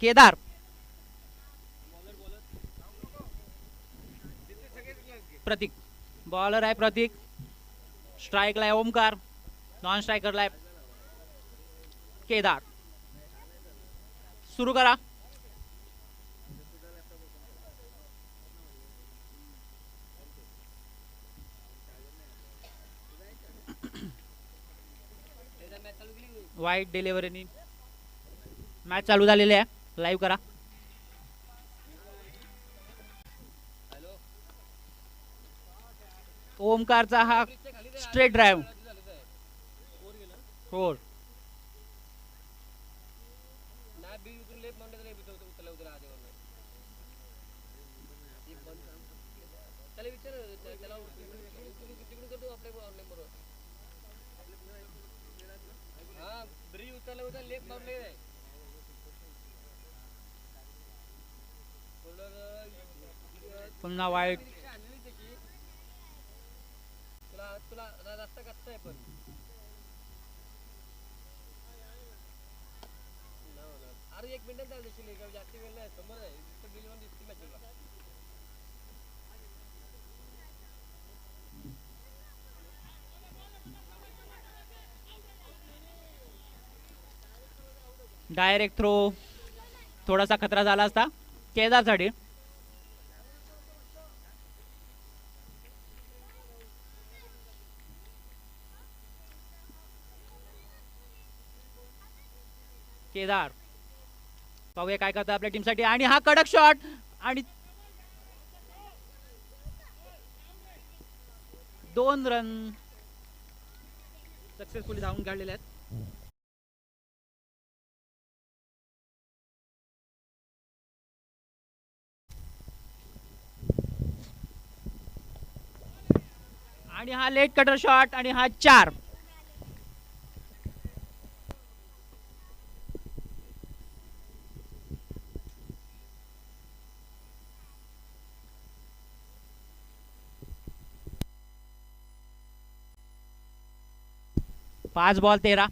केदार. प्रतीक. Bowler आहे प्रतीक. स्ट्राइकला आहे Omkar. Non स्ट्रायकरला आहे केदार. सुरू करा. वाईट डिलिव्हरीनी मॅच चालू झालेली आहे. लाईव्ह करा. ओमकारचा हा स्ट्रेट ड्राईव्ह. 4. पुन्हा वाईट. Direct throw. थोडासा खतरा झाला असता केदारसाठी. केदार पाहूया काय करतो आपल्या टीमसाठी. आणि हा कडक शॉट. आणि 2 रन सक्सेसफुली धावून काढलेले आहेत. आणि हा लेट कटर शॉट. आणि हा 4. पाच बॉल 13.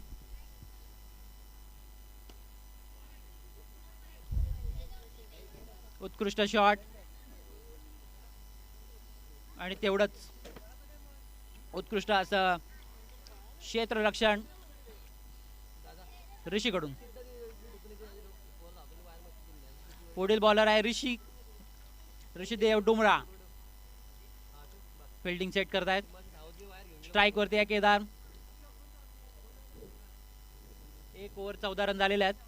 उत्कृष्ट शॉट. आणि तेवढंच उत्कृष्ट असं क्षेत्ररक्षण ऋषीकडून. पुढील बॉलर आहे ऋषीदेव डुमरा. फिल्डिंग सेट करतायत. स्ट्राइक वरती आहे केदार. 1 ओव्हर 14 रन झालेले आहेत.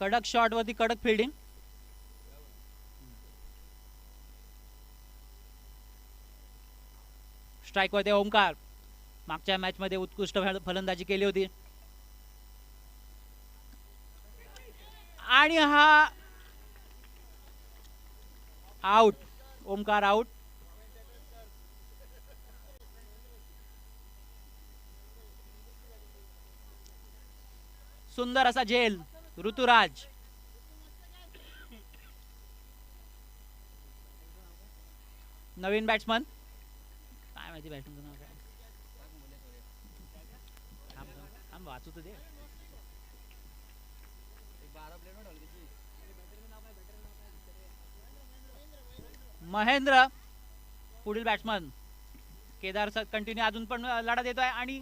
कडक शॉट वरती कडक फिल्डिंग. स्ट्राइक वरती ओमकार. मागच्या मॅच मध्ये उत्कृष्ट फलंदाजी केली होती. आणि हा आउट. ओमकार आउट. सुंदर असा झेल ऋतुराज. नवीन बॅट्समन. काय माहिती बॅट्समन वाचू दे. महेंद्र पुढील बॅट्समन. केदार कंटिन्यू अजून पण लढा देतोय. आणि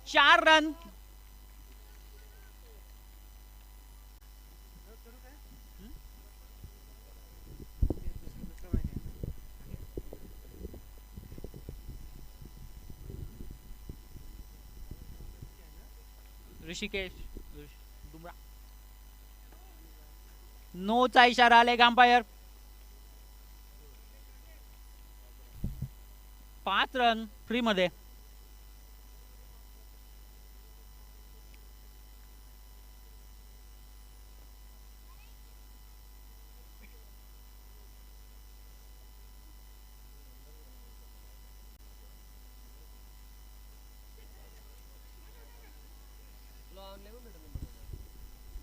4 रन. ऋषिकेश डुमरा. नो चा इशारा आले अंपायर. 5 रन फ्री मध्ये.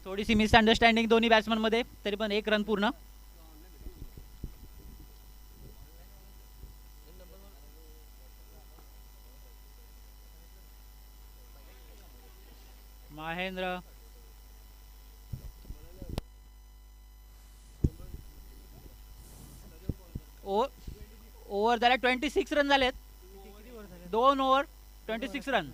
थोडीशी मिसअंडरस्टँडिंग दोन्ही बॅट्समन मध्ये, तरी पण 1 रन पूर्ण. महेंद्र ओव्हर झाल्या 26 रन झालेत. 2 ओव्हर 26 रन.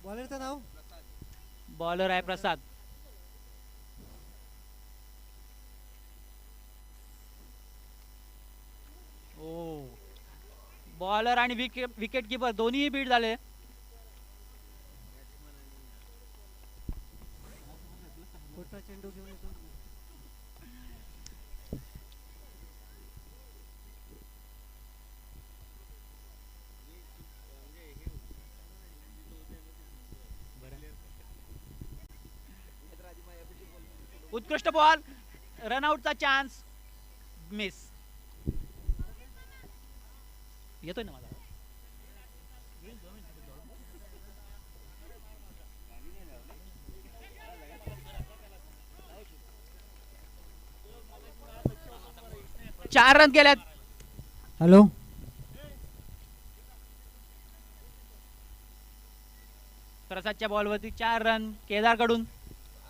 बॉलरचं नाव बॉलर आहे प्रसाद. ओ बॉलर आणि विकेट किपर दोन्ही बीट झाले. पुढचा चेंडू घेऊन येतो. उत्कृष्ट बॉल. रनआउटचा chance miss. येतोय ना मला. चार रन केल्यात. हॅलो प्रसादच्या बॉलवरती 4 रन केदार कडून.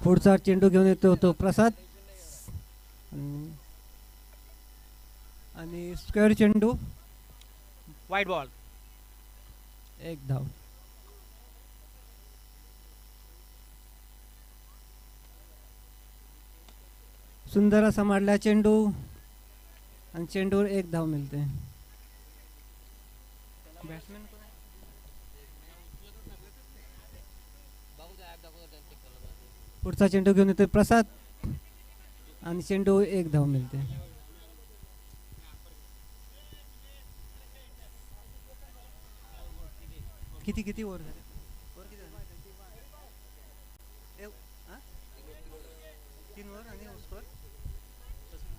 पुढचा चेंडू घेऊन येतो तो प्रसाद आणि स्क्वेअर चेंडू. वाईट बॉल. 1 धाव. सुंदर असा मारला चेंडू आणि चेंडूवर 1 धाव मिळते. बॅट्समॅन पुढचा चेंडू घेऊन येतो प्रसाद आणि चेंडू 1 धाव मिळते. किती किती ओव्हर झाले?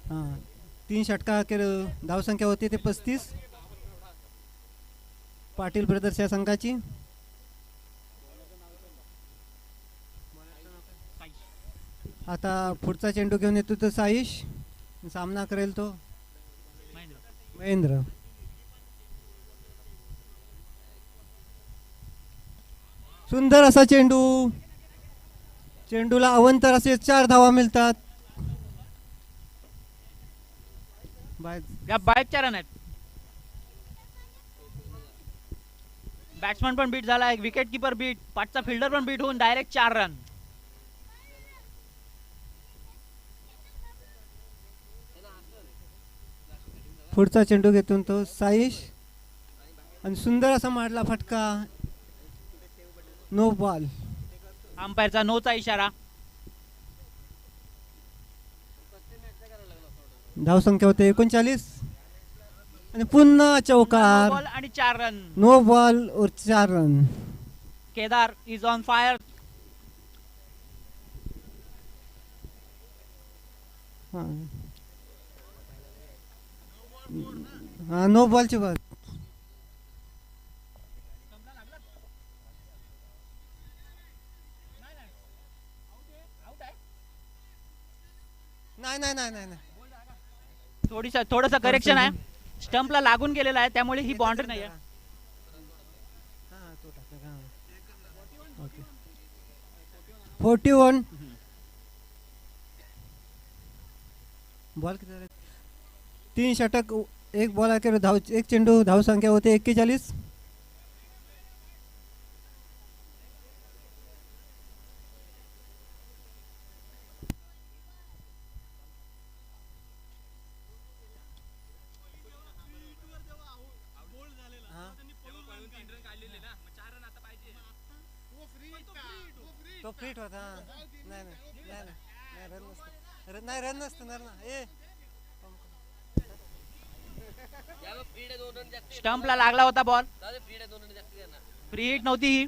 हां 3 षटका अखेर धावसंख्या होती ते 35 पाटील ब्रदर्स या संघाची. आता पुढचा चेंडू घेऊन येतो तो साईश. सामना करेल तो महेंद्र. सुंदर असा चेंडू. चेंडूला अवंतर असे 4 धावा मिळतात. बाहेरच्या रन आहेत. बॅट्समन पण बीट झाला. एक विकेट किपर बीट. पाठचा फिल्डर पण बीट होऊन डायरेक्ट 4 रन. पुढचा चेंडू घेतून तो साईश आणि सुंदर असा मारला फटका. No ball. अंपायरचा नोचा इशारा. धावसंख्या होते 39 आणि पुन्हा चौकार. बॉल आणि 4 रन. नो बॉल और 4 run. Kedar is on fire. हाँ नो बॉलची बात. नाही नाही नाही नाही थोडंसं करेक्शन आहे. स्टंपला लागून गेलेला आहे त्यामुळे ही बाउंड्री नाही आहे. 41 बॉल किती झाले? 3 षटक 1 बॉल अखेर धाव 1 चेंडू. धाव संख्या होते 41. तो फ्रीट होता. नाही नाही नाही नाही रन नसतं. नाही रन नसतं ना. स्टंपला लागला होता बॉल. फ्री हिट नव्हती ही.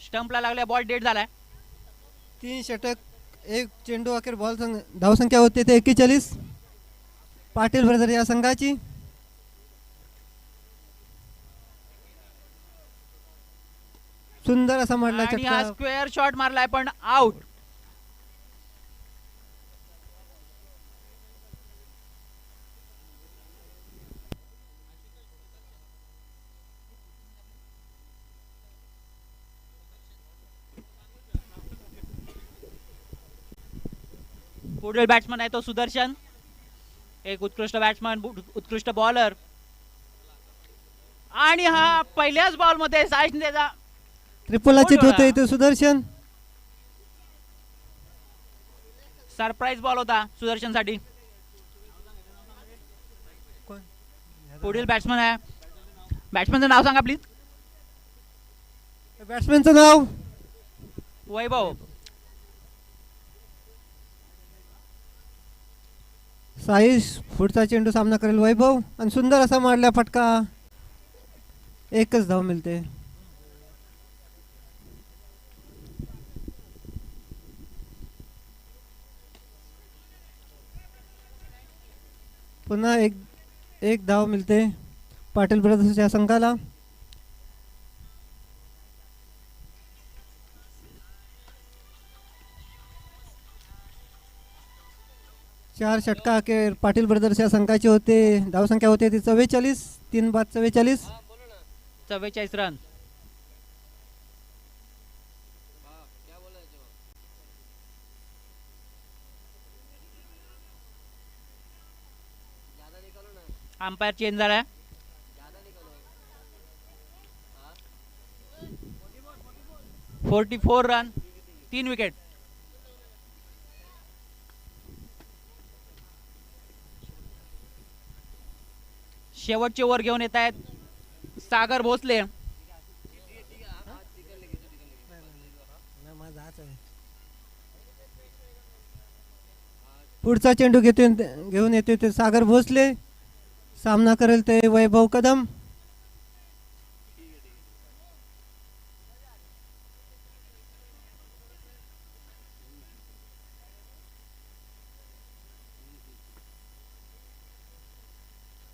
स्टंपला लागल्या बॉल डेड झालाय. 3 षटक 1 चेंडू अखेर बॉल धाव संख्या होते ते 41. पाटील ब्रदर या संघाची. सुंदर असा मारला आणि हा चटका. स्क्वेअर शॉट मारलाय पण आउट. पुढील बॅट्समन आहे तो सुदर्शन, एक उत्कृष्ट बॅट्समन, उत्कृष्ट बॉलर. आणि हा पहिल्याच बॉल मध्ये साईशने त्याचा ट्रिपलला चित होते इथे सुदर्शन. सरप्राईज बॉल होता सुदर्शन साठी. पुढील बॅट्समन आहे, बॅट्समनचं नाव सांगा प्लीज. बॅट्समॅनचं नाव वैभव. साईश पुढचा चेंडू सामना करेल वैभव आणि सुंदर असा मारला फटका. एकच धाव मिळते. पुन्हा एक धाव मिळते पाटील ब्रदर्सच्या संघाला. चार षटका अखेर पाटील ब्रदर्स या संघाचे होते. धावसंख्या होते ती 44, 3 बाद 44. 44 रन. अंपायर चेंज झालाय. - 44 रन, 3 विकेट. शेवटचे ओव्हर घेऊन येत आहेत सागर भोसले. पुढचा चेंडू घेऊन येते ते सागर भोसले. सामना करेल ते वैभव कदम.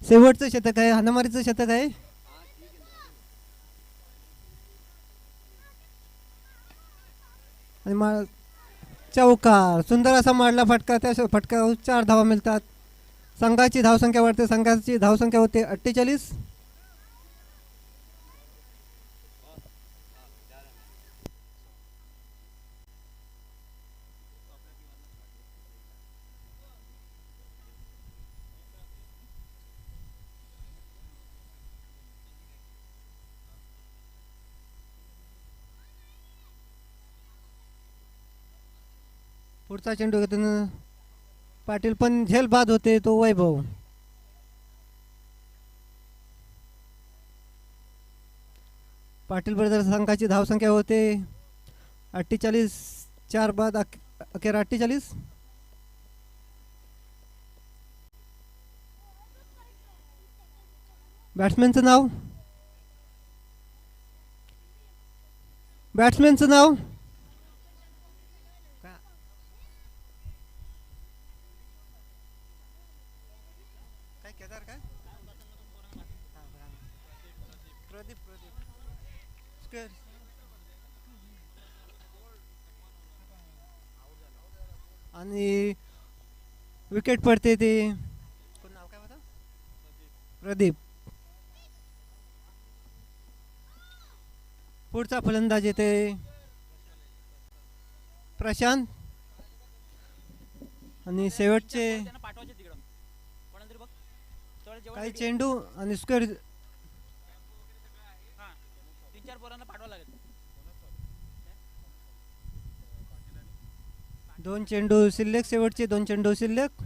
शेवटचं शतक आहे, हाणामारीचं शतक आहे. आणि चौकार सुंदर असा मारला फटका. त्या फटक्यावर 4 धावा मिळतात. संघाची धावसंख्या वाढते. संघाची धावसंख्या होते 48. पुढचा चेंडू घेतून पाटील पण झेल बाद होते तो वैभव. पाटील ब्रदर्स संघाची धावसंख्या होते 48. 4 बाद अखेर 48. बॅट्समॅनचं नाव आणि विकेट पडते ते नाव काय होतं? प्रदीप. पुढचा फलंदाज येते प्रशांत. आणि शेवटचे काही चेंडू आणि स्क्वेअर 3-4 पोरांना पाठवावं लागेल. 2 चेंडू शिल्लक. शेवटचे 2 चेंडू शिल्लक.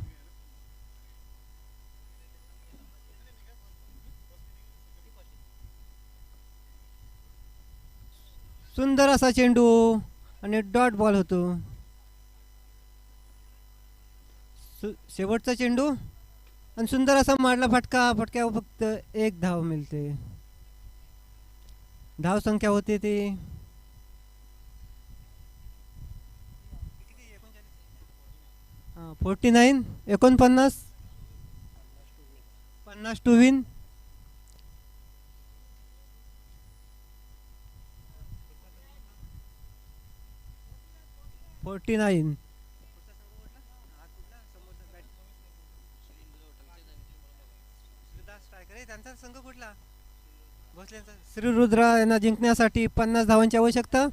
सुंदर असा चेंडू आणि डॉट बॉल होतो. शेवटचा चेंडू आणि सुंदर असा मारला फटका. फटक्यावर फक्त 1 धाव मिळते. धाव संख्या होते ती 49. 50 टू विन. 49. त्यांचा संघ कुठला? भोसलेंचा. श्रीरुद्र यांना जिंकण्यासाठी 50 धावांची आवश्यकता.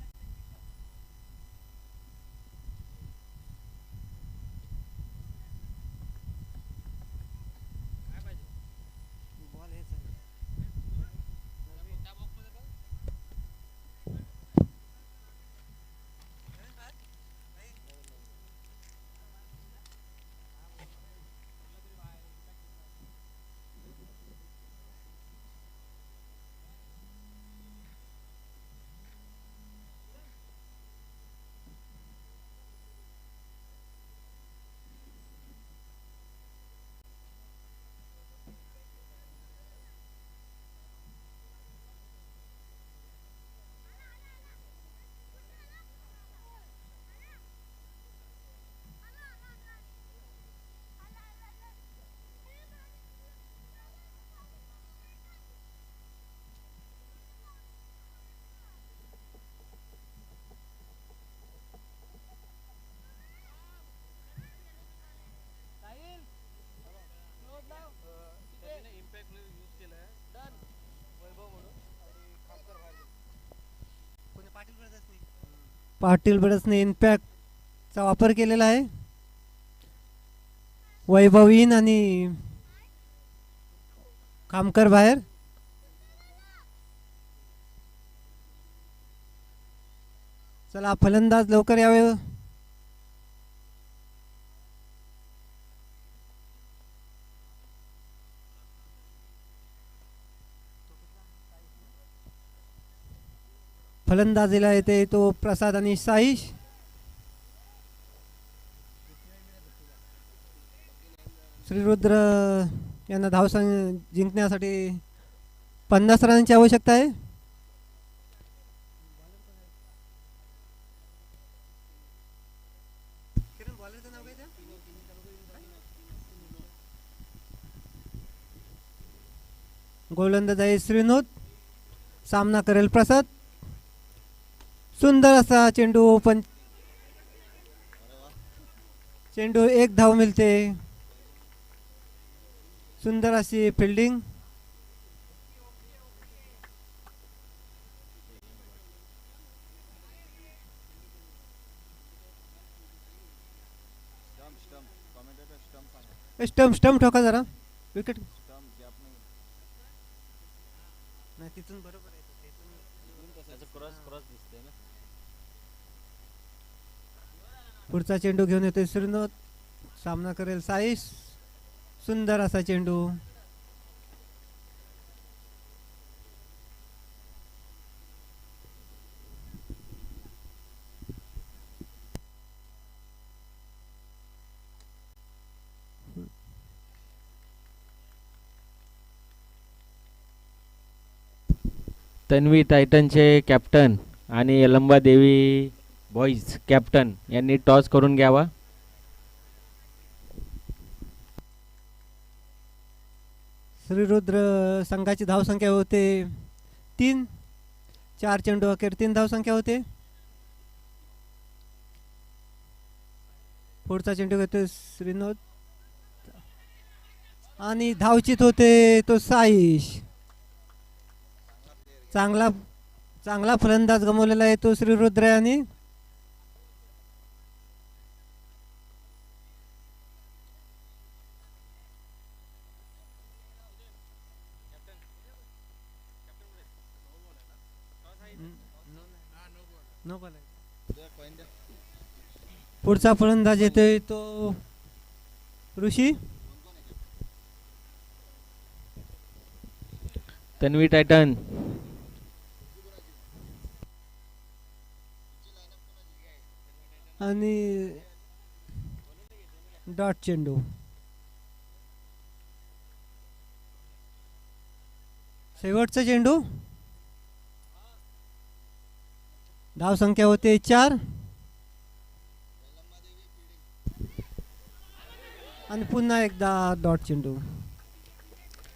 पाटील ब्रदर्सने इम्पॅक्टचा वापर केलेला आहे. वैभव इन आणि कामकर बाहेर. चला फलंदाज लवकर यावे. फलंदाजीला येते तो प्रसाद आणि साईश. श्रीरुद्र यांना धावसंख्या जिंकण्यासाठी 50 रनांची आवश्यकता आहे. गोलंदाज आहे श्रीनोद. सामना करेल प्रसाद. सुंदर असा चेंडू. पण चेंडू 1 धाव मिळते. सुंदर अशी फिल्डिंग. स्टंप ठोका जरा. विकेट नाही तिथून बरोबर आहे. पुढचा चेंडू घेऊन येतोय श्रीनोद. सामना करेल साईश. सुंदर असा चेंडू. तन्वी टायटनचे कॅप्टन आणि यलंबा देवी बॉईज कॅप्टन यांनी टॉस करून घ्यावा. श्रीरुद्र संघाची धावसंख्या होते 3. 4 चेंडू अखेर 3 धावसंख्या होते. पुढचा चेंडू घेतो श्रीनोद आणि धावचित होते तो साईश. चांगला फलंदाज गमावलेला आहे तो श्रीरुद्र यांनी. पुढचा फलंदाज येतोय तो ऋषी. तन्वी टायटन आणि डॉट चेंडू. शेवटचा चेंडू. धावसंख्या होते 4. आणि पुन्हा एकदा डॉट चेंडू.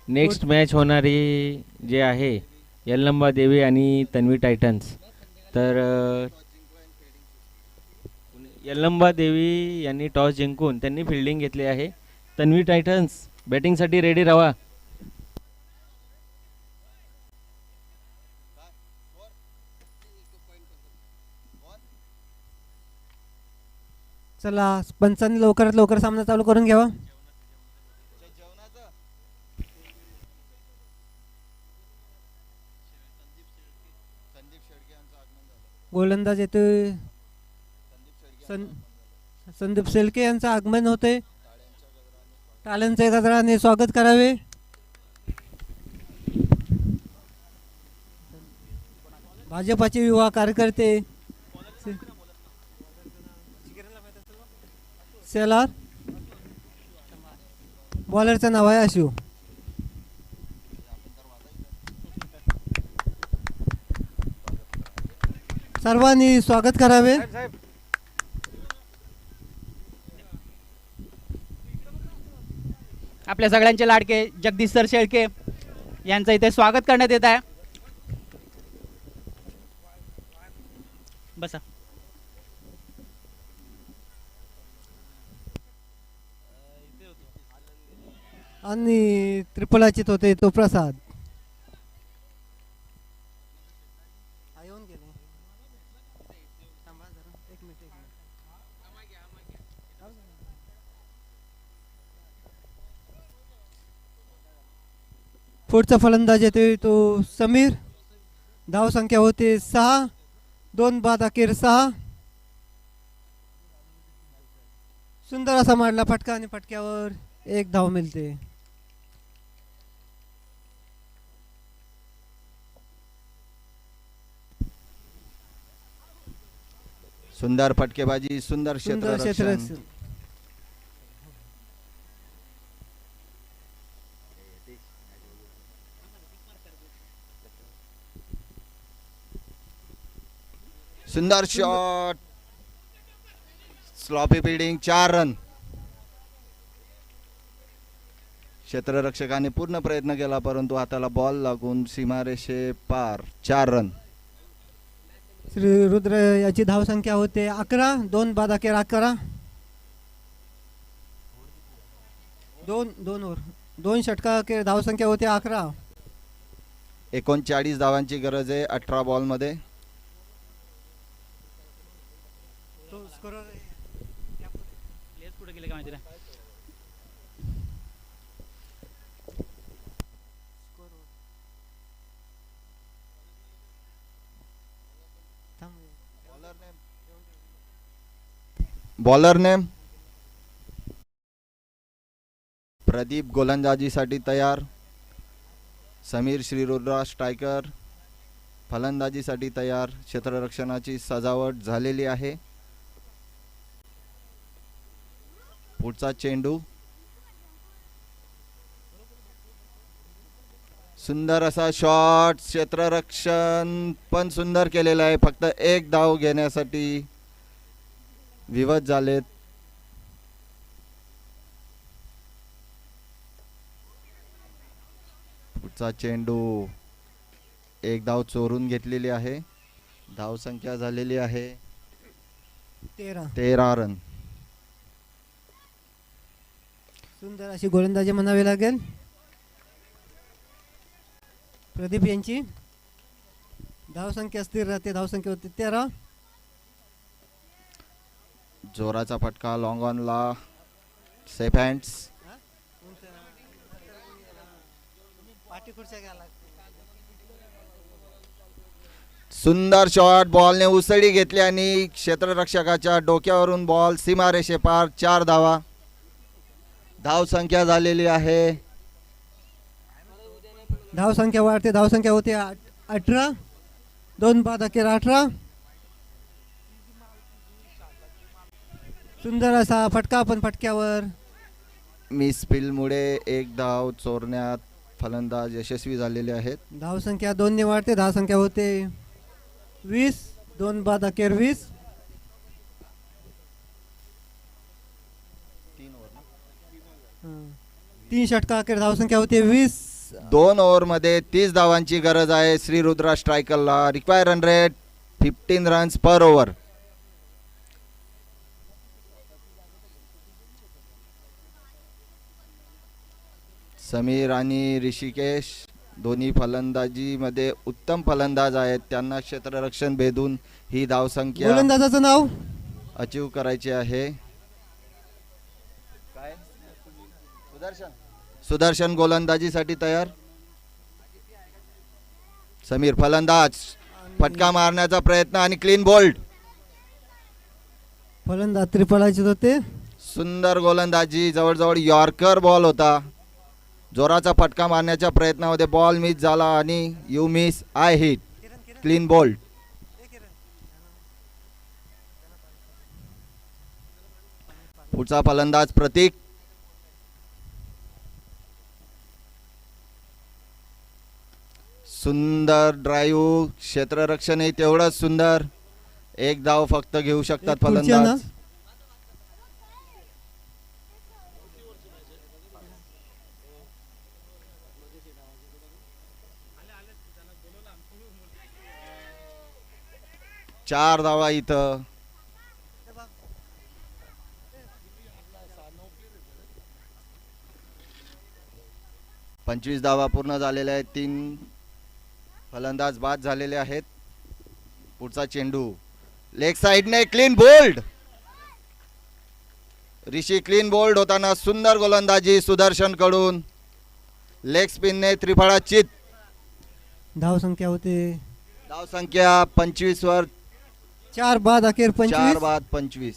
नेक्स्ट मॅच होणारी जे आहे यल्लंबा देवी आणि तन्वी टायटन्स. तर यल्लंबा देवी यांनी टॉस जिंकून त्यांनी फिल्डिंग घेतली आहे. तन्वी टायटन्स बॅटिंगसाठी रेडी राहा. चला पंचांनी लवकरात लवकर सामना चालू करून घ्यावा. गोलंदाज येतोय संदीप शेळके यांचं आगमन होते. टाळ्यांचे गजराने स्वागत करावे. भाजपाचे युवा कार्यकर्ते सेलार. बॉलरचं नाव आहे आशू. सर्वांनी स्वागत करावे. आपल्या सगळ्यांचे लाडके जगदीश सर शेळके यांचं इथे स्वागत करण्यात येत आहे. बसा. आणि त्रिपलाचित होते तो प्रसाद. पुढचा फलंदाज येतोय तो समीर. धाव संख्या होते 6. 2 बाद अखेर 6. सुंदर असा मारला फटका आणि फटक्यावर 1 धाव मिळते. सुंदर फटकेबाजी, सुंदर सुंदर क्षेत्ररक्षण. क्षेत्ररक्षण. सुंदर शॉट, स्लॉपी फिल्डिंग, 4 रन. क्षेत्ररक्षकाने पूर्ण प्रयत्न केला परंतु हाताला बॉल लागून सीमारेषे पार. 4 रन. श्री रुद्र याची धाव संख्या होते 11. 2 बाद अखेर 11. 2 षटका अखेर धाव संख्या होते 11. 39 धावांची गरज आहे 18 बॉल मध्ये. पुढे गेले का माहिती नाही. बॉलर नेम प्रदीप गोलंदाजीसाठी तयार. समीर श्रीरुद्रा स्ट्रायकर फलंदाजीसाठी तयार. क्षेत्ररक्षणाची सजावट झालेली आहे. पुढचा चेंडू. सुंदर असा शॉट. क्षेत्ररक्षण पण सुंदर केलेला आहे. फक्त 1 धाव घेण्यासाठी विवत झालेत. पुढचा चेंडू. 1 धाव चोरून घेतलेली आहे. धाव संख्या झालेली आहे 13 रन. सुंदर अशी गोलंदाजी म्हणावी लागेल प्रदीप यांची. धाव संख्या स्थिर राहते. धाव संख्या होती 13. जोराचा फटका लॉंग ऑन ला. Safe hands. सुंदर शॉट. बॉलने उसळी घेतली आणि क्षेत्ररक्षकाच्या डोक्यावरून बॉल सीमारेषे पार. 4 धावा. धाव संख्या झालेली आहे. धाव संख्या वाढते. धाव संख्या होते 18. 2 बाद अखेर 18. सुंदर असा फटका पण फटक्यावर. मिस फील्डमुळे 1 धाव चोरण्यात फलंदाज यशस्वी झालेले आहेत. धाव संख्या 2 ने वाढते. धाव संख्या होते 20. 2 बाद अखेर 20. 3 षटका अखेर धाव संख्या होते 20. 2 ओव्हरमध्ये 30 धावांची गरज आहे श्रीरुद्रा स्ट्रायकरला. रिक्वायर रन रेट 15 रन्स पर ओव्हर. समीर आणि ऋषिकेश दोन्ही फलंदाजीमध्ये उत्तम फलंदाज आहेत. त्यांना क्षेत्ररक्षण भेदून ही धावसंख्या गोलंदाजाचं नाव अचीव करायची आहे. काय सुदर्शन गोलंदाजीसाठी तयार. समीर फलंदाज, फटका मारण्याचा प्रयत्न आणि क्लीन बोल्ड. फलंदाज त्रिफळाचे होते. सुंदर गोलंदाजी, जवळजवळ यॉर्कर बॉल होता. जोराचा फटका मारण्याच्या प्रयत्नामध्ये बॉल मिस झाला आणि you miss I hit, clean bowled. पुढचा फलंदाज प्रतीक. सुंदर ड्राईव्ह, क्षेत्ररक्षणही तेवढंच सुंदर. एक धाव फक्त घेऊ शकतात एक पुढच्या ना. फलंदाज. चार धावा इथं. पंचवीस धावा पूर्ण झालेल्या आहेत. 3 फलंदाज बाद झालेले आहेत. पुढचा चेंडू लेग साइडने, क्लीन बोल्ड. ऋषी क्लीन बोल्ड होताना सुंदर गोलंदाजी सुदर्शन कडून. लेग स्पिनने त्रिफळा चित. धाव संख्या होते धाव संख्या 25 वर 4 बाद अखेर 4 25. बाद 25.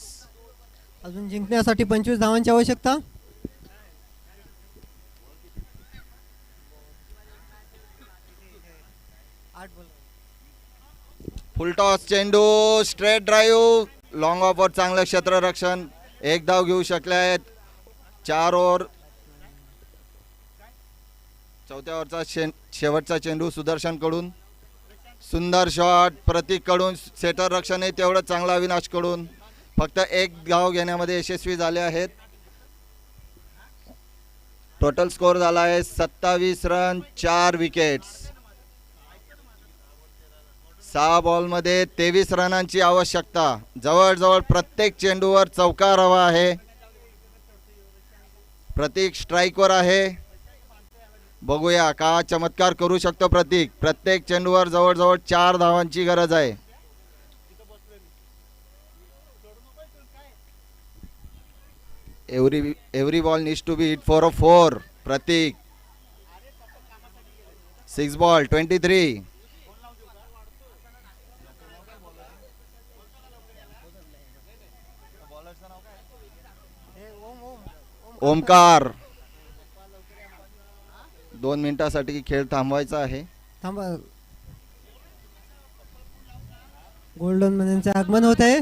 अजून जिंकण्यासाठी 25 धावांची आवश्यकता. फुलटॉस चेंडू, स्ट्रेट ड्राईव्ह, लॉंग ऑफवर चांगलं क्षेत्ररक्षण. एक धाव घेऊ शकले आहेत. 4 ओव्हर. चौथ्या ओव्हरचा शेवटचा चेंडू सुदर्शन कडून. सुंदर शॉट प्रतीक कडून. सेटर रक्षणही तेवढं चांगलं अविनाश कडून. फक्त एक धाव घेण्यामध्ये यशस्वी झाले आहेत. टोटल स्कोर झाला आहे 27 रन, 4 विकेट्स. 6 बॉलमध्ये 23 रनांची आवश्यकता. जवळजवळ प्रत्येक चेंडूवर चौकार हवा आहे. प्रतीक स्ट्राईकवर आहे. बघूया का चमत्कार करू शकतो प्रतीक. प्रत्येक चेंडूवर जवळजवळ 4 धावांची गरज आहे. Every ball needs to be hit for a 4. Prateek 6 ball 23. Omkar 2 मिनिटासाठी खेळ थांबवायचा आहे. थांबा. गोल्डन मॅनचे आगमन होत आहे.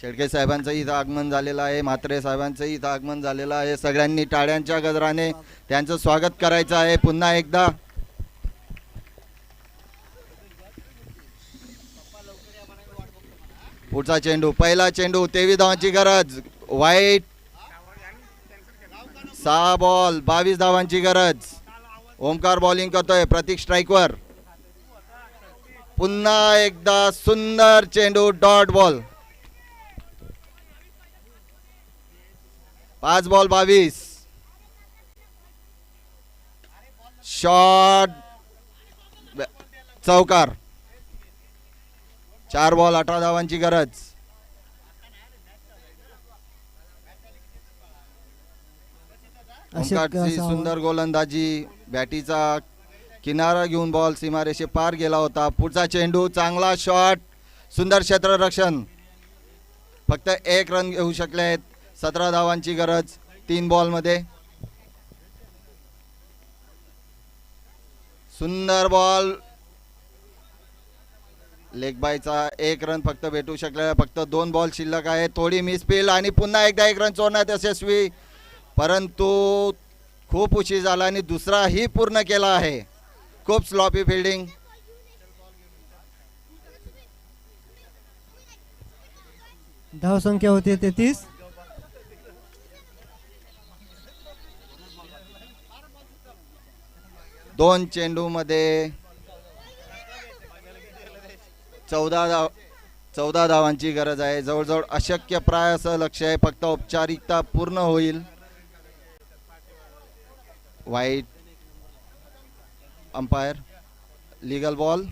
शेळके साहेबांचं इथं आगमन झालेलं आहे. म्हात्रे साहेबांचं इथं आगमन झालेलं आहे. सगळ्यांनी टाळ्यांच्या गजराने त्यांचं स्वागत करायचं आहे पुन्हा एकदा. पुढचा चेंडू, पहिला चेंडू, 23 धावांची गरज. वाईट. 6 बॉल 22 धावांची गरज. ओमकार बॉलिंग करतोय. प्रतीक स्ट्राईकवर. पुन्हा एकदा सुंदर चेंडू, डॉट बॉल. 5 बॉल 22. शॉट, चौकार. 4 बॉल 18 धावांची गरज. ओमकारची सुंदर गोलंदाजी. बॅटीचा किनारा घेऊन बॉल सीमारेषे पार गेला होता. पुढचा चेंडू, चांगला शॉट, सुंदर क्षेत्ररक्षण. फक्त 1 रन घेऊ शकले आहेत. 17 धावांची गरज 3 बॉलमध्ये. सुंदर बॉल. लेग बायचा 1 रन फक्त भेटू शकले. फक्त 2 बॉल शिल्लक आहे. थोडी मिसफील्ड आणि पुन्हा एकदा 1 रन चोरण्यात यशस्वी. परंतु खूप उशीर झाला आणि दुसराही पूर्ण केला आहे. खूप स्लॉपी फिल्डिंग. धाव संख्या होते 33. 2 चेंडूमध्ये 14 धावांची गरज आहे. जवळजवळ अशक्य प्राय असं लक्ष आहे. फक्त औपचारिकता पूर्ण होईल. वाईट अंपायर, लीगल बॉल.